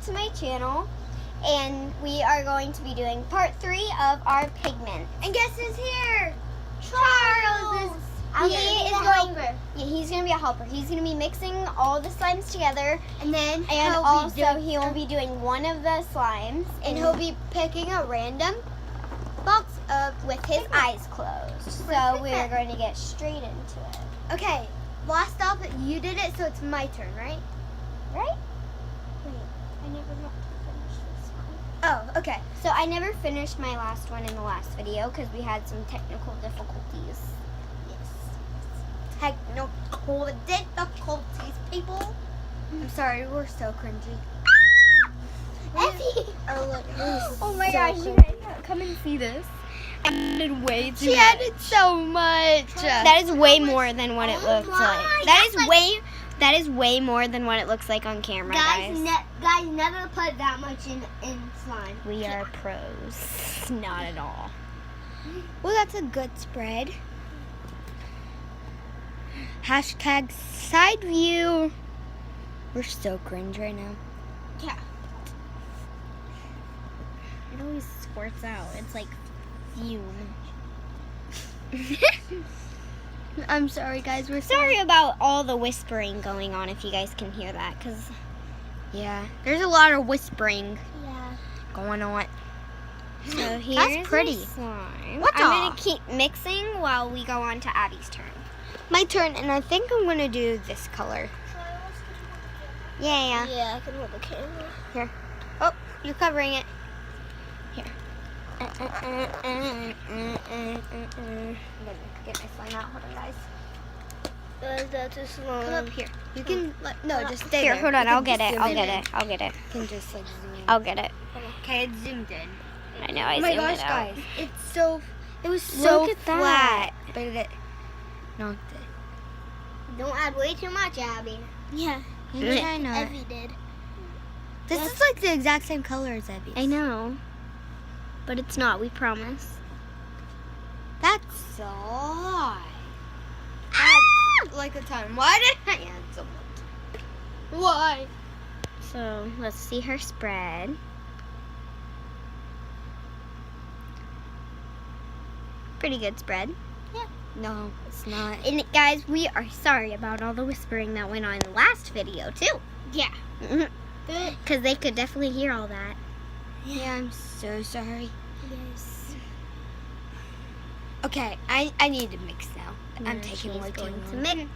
to my channel, and we are going to be doing part 3 of our pigment. And guess who's here? Charles! He's He's going to be a helper. He's going to be mixing all the slimes together, and then and also he will be doing one of the slimes, and he'll be picking a random box of with his eyes closed. So we are going to get straight into it. Okay, last stop, you did it, so it's my turn, right? Right? Wait, I never got to finish this one. Oh, okay. So I never finished my last one in the last video because we had some technical difficulties. Technical difficulties, people. I'm sorry, we're so cringy. Effie! Oh my so gosh, cringy. you guys come and see this. I added way too She much. added so much. That is way more than what it looks my, like. That is way more than what it looks like on camera, guys. Guys, never put that much in slime. We are pros. Not at all. Well, that's a good spread. Hashtag side view. We're so cringe right now. Yeah. It always squirts out. It's like fume. I'm sorry, guys. We're Sorry about all the whispering going on, if you guys can hear that, because yeah, there's a lot of whispering going on. So here's That's pretty. my slime. What I'm the- going to keep mixing while we go on to Abby's turn. My turn, and I think I'm gonna do this color. Yeah. Yeah, I can hold the camera. Here. Oh, you're covering it. Here. I'm gonna get my slime out. Hold on, guys. That's a slime. Come up here. You can just stay Here, there. hold on. You I'll can get it. just I'll zoom get in. it. I'll get it. You can just like zoom in. I'll get it. Okay, it's zoomed in. I know. I Oh my zoomed gosh, it out. guys, it was so Look at that. flat, but it knocked it. Don't add way too much, Abby. Yeah, Yeah, I know. Evie did. This is like the exact same color as Evie's. I know, but it's not. We promise. That's so high. That's like a ton. Why did I add so much? Why? So let's see her spread. Pretty good spread. No, it's not. And guys, we are sorry about all the whispering that went on in the last video too. Yeah. Because they could definitely hear all that. Yeah, I'm so sorry. Yes. Okay, I need to mix now. I'm taking way too long. to mix.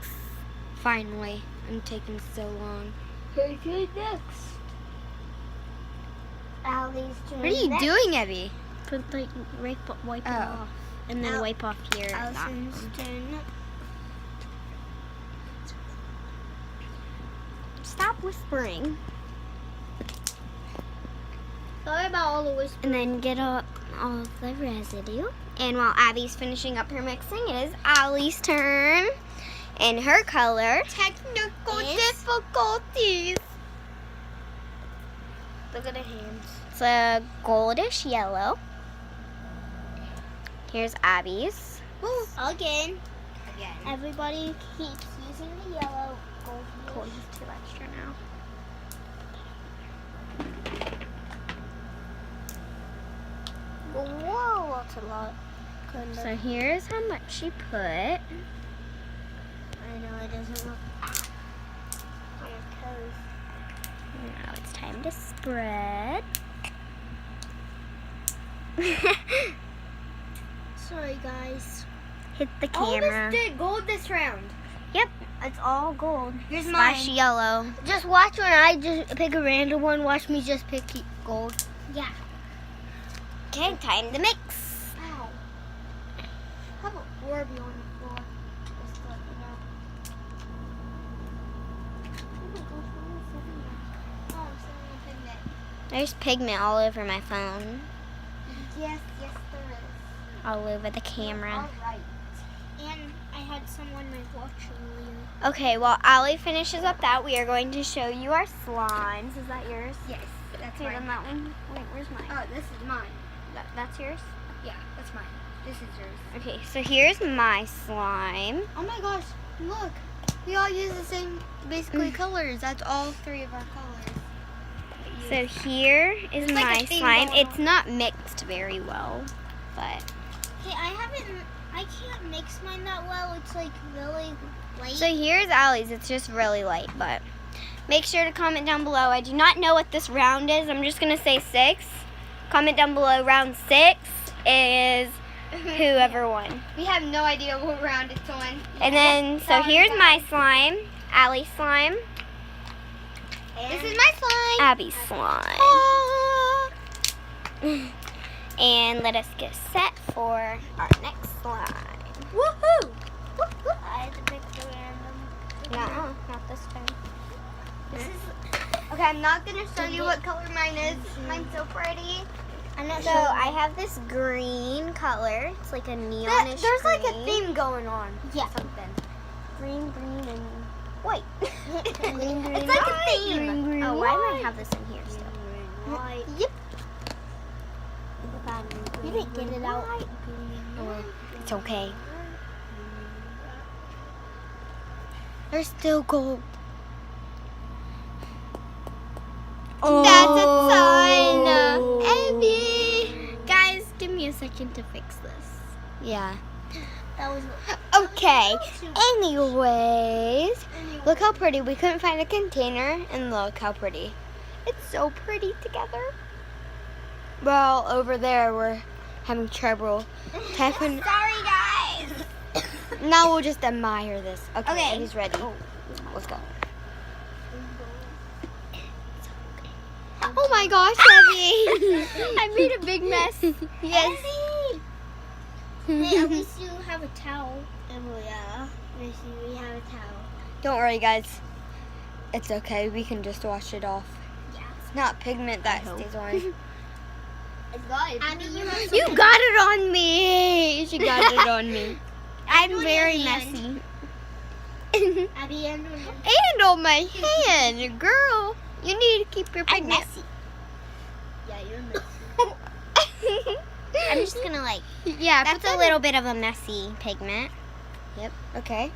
Finally, I'm taking so long. Okay, next. Allie's turn. What are you doing, Evie? Put like wipe it Oh. off, and then wipe off here. Allison's turn. Stop whispering. Sorry about all the whispering. And then get all of the residue. And while Abby's finishing up her mixing, it is Allie's turn. And her color Technical is- difficulties. Look at the hands. It's a goldish yellow. Here's Abby's. Again. Everybody keeps using the yellow gold. Cool, he's too extra now. Whoa, that's a lot. So here's how much she put. I know it doesn't look on your toes. Now it's time to spread. Sorry, guys. Hit the camera. Gold this round. Yep, it's all gold. Here's Slash mine. yellow. Just watch when I just pick a random one. Watch me just pick gold. Yeah. Okay, time to mix. Ow. How about Orby on the floor? Just to let you know. Oh my gosh, what am I sitting there? Oh, I'm sitting on pigment. There's pigment all over my phone. Yes, there is. All over the camera. All right. And I had someone my watch earlier. Okay, while Allie finishes up that, we are going to show you our slimes. Is that yours? Yes, that's Okay, mine. then that one. Wait, where's mine? Oh, this is mine. That's yours? Yeah, that's mine. This is yours. Okay, so here's my slime. Oh my gosh, look. We all use the same, basically, colors. That's all three of our colors. So here is It's like my a theme slime. going It's not mixed very well, but Okay, I can't mix mine that well. It's like really light. so here's Allie's. It's just really light, but make sure to comment down below. I do not know what this round is. I'm just gonna say 6. Comment down below. Round 6 is whoever won. We have no idea what round it's on. And then so here's my slime, Allie's slime, This is my slime. Abby's slime. And let us get set for our next slime. Woohoo! I had to pick the random. No, not this time. This is okay. I'm not gonna show you what color mine is. Mine's so pretty. I'm not So sure. I have this green color. It's like a neonish There's like a green. theme going on. Yeah. Something. Green, green, and white. Green, green, It's like a white, theme. green, green, Oh, why do I white. have this in here still? White. Yep. You didn't get it out. It's okay. They're still gold. That's a sign. Abby. Guys, give me a second to fix this. Yeah. That was. Okay. Anyways, look how pretty. We couldn't find a container, and look how pretty. It's so pretty together. Well, over there we're having trouble. Typing. Sorry, guys. Now we'll just admire this. Okay, Okay. he's ready. Let's go. Oh my gosh, Abby! I made a big mess. Yes. Hey, at least you have a towel. Yeah. At least we have a towel. Don't worry, guys. It's okay. We can just wash it off. Yeah. It's not pigment that stays on. Abby, you have You got it on me. She got it on me. I'm on very your hand. messy. Abby and And on my hand, girl. You need to keep your I'm pigment. messy. Yeah, you're messy. I'm just gonna like, Yeah, that's a little bit of a messy pigment. Okay.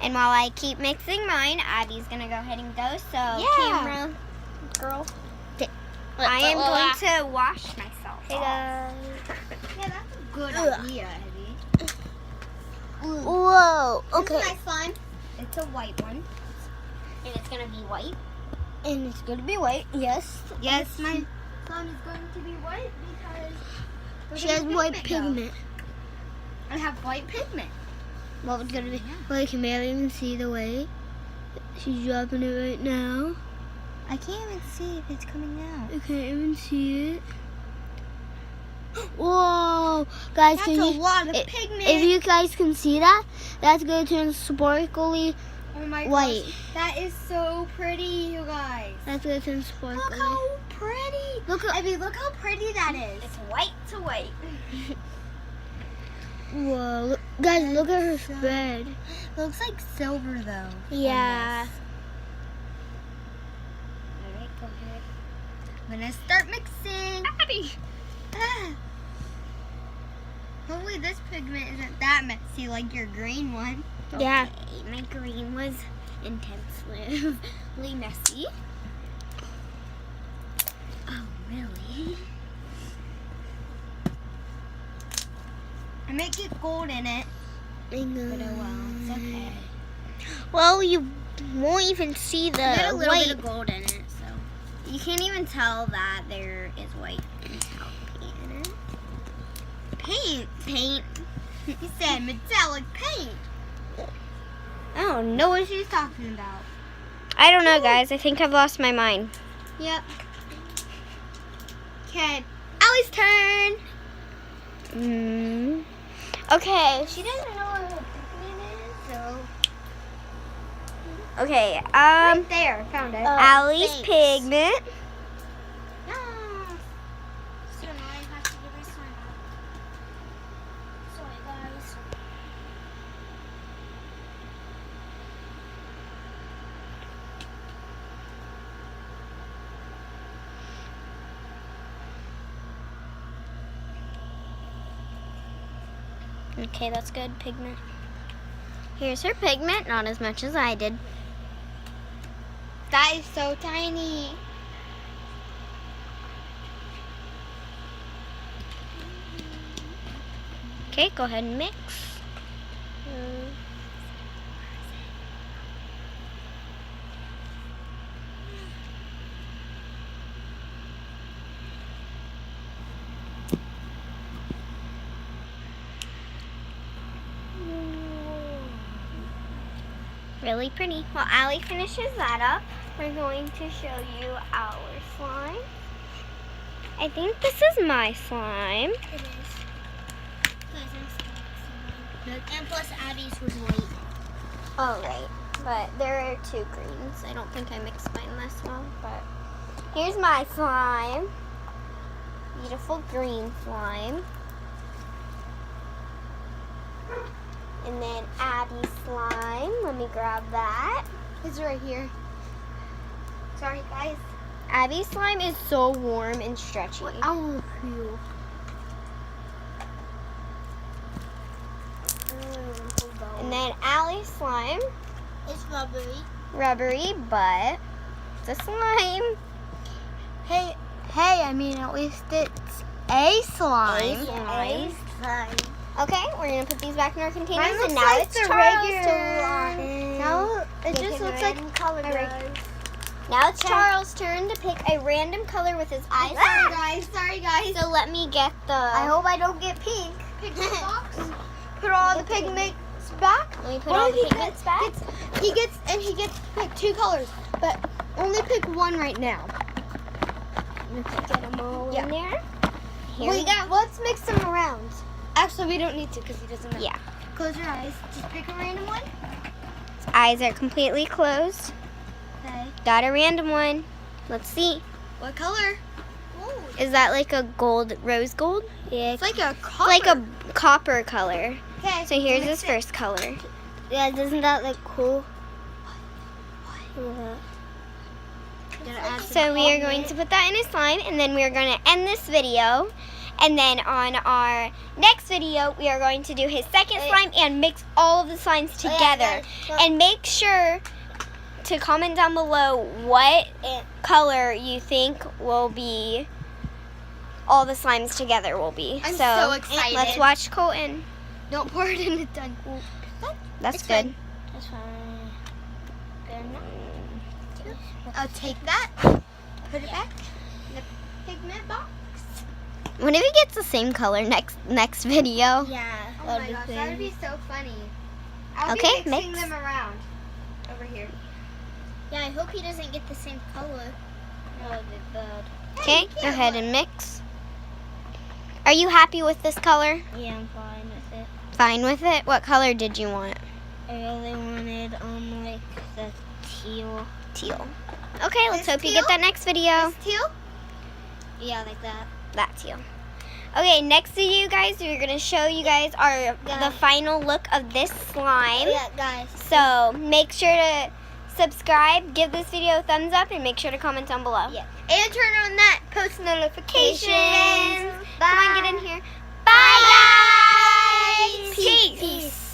And while I keep mixing mine, Abby's gonna go ahead and go. So Yeah. camera girl, I am going to wash myself. Hey off. guys. Yeah, that's a good Ugh. idea, Abby. Whoa. This Okay. is my slime. It's a white one, and it's gonna be white. And it's gonna be white. Yes. Yes, my Slime is going to be white because where She did has the white go? pigment. I have white pigment. Well, it's gonna be. Well, you can barely even see the way. She's dropping it right now. I can't even see if it's coming out. You can't even see it. Whoa, guys! That's can a you? lot of i- pigment. If you guys can see that, that's gonna turn sparkly Oh my white. gosh. That is so pretty, you guys. That's gonna turn sparkly. Look how pretty. Look at- Abby, look how pretty that is. It's white to white. Whoa, look, guys! Look at her spread. Looks like silver though. Yeah. Alright, go ahead. I'm gonna start mixing. Abby. Ah. Hopefully this pigment isn't that messy like your green one. Yeah. Okay, my green was intensely messy. Oh, really? I might get gold in it. But But oh well, it's okay. Well, you won't even see the There's a little white. bit of gold in it, so you can't even tell that there is white paint in it. Paint? You said metallic paint. I don't know what she's talking about. I don't know, guys. I think I've lost my mind. Yep. Okay, Allie's turn. Okay. She doesn't know what her pigment is, so. Okay. Right there, found it. Allie's thanks. pigment. Ah. So now I have to give her slime out. Sorry, guys. Okay, that's good. Pigment. Here's her pigment. Not as much as I did. That is so tiny. Okay, go ahead and mix. Really pretty. While Allie finishes that up, we're going to show you our slime. I think this is my slime. It is. Guys, I'm scared. And plus Abby's was white. Oh, right. But there are two greens. I don't think I mixed mine this well, but here's my slime. Beautiful green slime. And then Abby's slime. Let me grab that. It's right here. Sorry, guys. Abby's slime is so warm and stretchy. Oh, phew. And then Allie's slime, It's rubbery. rubbery, but it's a slime. Hey, I mean, at least it's a slime. A slime. Slime. Okay, we're gonna put these back in our containers, Mine and looks now like it's the Charles' regular turn. Now it Pick just a looks like random color, a guys. Now it's Charles' turn to pick a random color with his eyes. Sorry guys. So let me get the. I hope I don't get pink. Pigment box. Put all the pigments back. Let me put all the pigments back. He gets to pick two colors, but only pick one right now. Get them all Yeah. in there. Here we go. Let's mix them around. Actually, we don't need to because he doesn't know. Yeah. Close your eyes. Just pick a random one. His eyes are completely closed. Okay. Got a random one. Let's see. What color? Is that like a gold, rose gold? Yeah. It's like a copper. Like a copper color. Okay. So here's mix his it. first color. Yeah, doesn't that look cool? So we are going to put that in his slime, and then we are going to end this video. And then on our next video, we are going to do his second slime and mix all of the slimes together. And make sure to comment down below what color you think will be all the slimes together will be. I'm so excited. Let's watch Colton. Don't pour it in the done. That's It's good. fine. That's fine. Good enough. I'll take that. Put it back in the pigment box. What if he gets the same color next video? Yeah. Oh my gosh, that would be so funny. I'll Okay, be mixing mix. them around over here. Yeah, I hope he doesn't get the same color. No, the bird. Okay, go ahead and mix. Are you happy with this color? Yeah, I'm fine with it. Fine with it? What color did you want? I really wanted like the teal. Teal. Okay, let's This hope you teal? get that next video. Teal? Yeah, like that. That teal. Okay, next video, you guys, we're going to show you guys the final look of this slime. Yeah, guys. So make sure to subscribe, give this video a thumbs up, and make sure to comment down below. Yeah. And turn on that post notifications. Come on, get in here. Bye, guys. Peace.